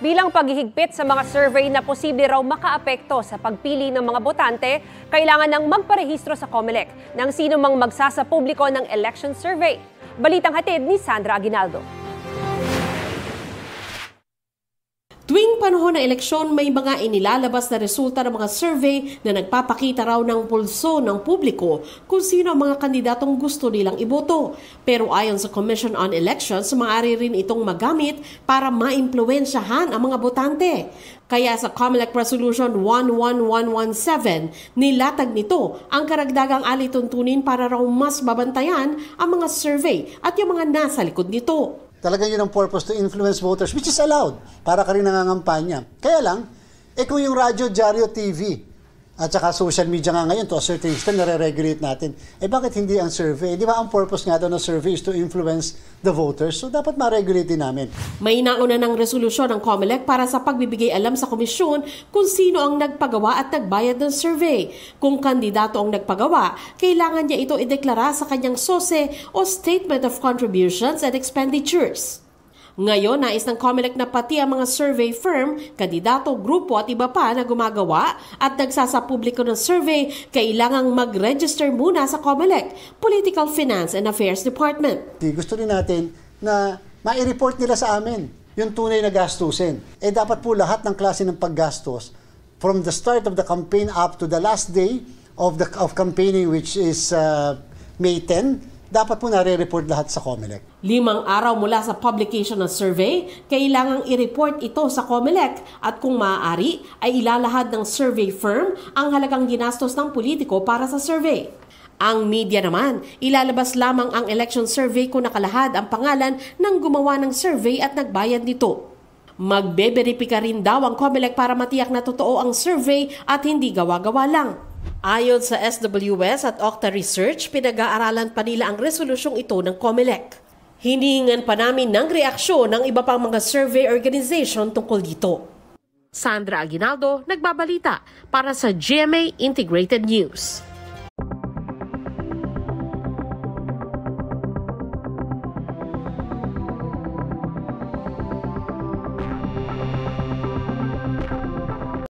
Bilang paghihigpit sa mga survey na posible raw makaapekto sa pagpili ng mga botante, kailangan ng magparehistro sa COMELEC ng sino mang magsasapubliko ng election survey. Balitang hatid ni Sandra Aguinaldo. Tuwing panahon ng eleksyon, may mga inilalabas na resulta ng mga survey na nagpapakita raw ng pulso ng publiko kung sino ang mga kandidatong gusto nilang iboto. Pero ayon sa Commission on Elections, maaari rin itong magamit para maimpluwensyahan ang mga botante. Kaya sa COMELEC Resolution 11117, nilatag nito ang karagdagang alituntunin para raw mas mabantayan ang mga survey at yung mga nasa likod nito. Talagang yun ang purpose, to influence voters, which is allowed para ka rin nangangampanya. Kaya lang, kung yung radyo, dyaryo, TV, at saka social media nga ngayon, to a certain extent, nare-regulate natin, bakit hindi ang survey? Di ba ang purpose nga daw ng survey is to influence the voters? So dapat ma-regulate din namin. May nauna ng resolusyon ng COMELEC para sa pagbibigay alam sa komisyon kung sino ang nagpagawa at nagbayad ng survey. Kung kandidato ang nagpagawa, kailangan niya ito ideklara sa kanyang SOSE o Statement of Contributions and Expenditures. Ngayon, nais ng COMELEC na pati ang mga survey firm, kandidato, grupo at iba pa na gumagawa at nagsasapubliko ng survey, kailangang mag-register muna sa COMELEC, Political Finance and Affairs Department. Gusto rin natin na mai-report nila sa amin yung tunay na gastusin. Dapat po lahat ng klase ng paggastos from the start of the campaign up to the last day of campaigning, which is May 10, dapat po nare-report lahat sa COMELEC. 5 araw mula sa publication ng survey, kailangang i-report ito sa COMELEC at kung maaari ay ilalahad ng survey firm ang halagang ginastos ng politiko para sa survey. Ang media naman, ilalabas lamang ang election survey kung nakalahad ang pangalan ng gumawa ng survey at nagbayad nito. Magbe-verifika rin daw ang COMELEC para matiyak na totoo ang survey at hindi gawa-gawa lang. Ayon sa SWS at Octa Research, pinag-aaralan pa nila ang resolusyong ito ng COMELEC. Hiningan pa namin ng reaksyon ng iba pang mga survey organization tungkol dito. Sandra Aguinaldo, nagbabalita para sa GMA Integrated News.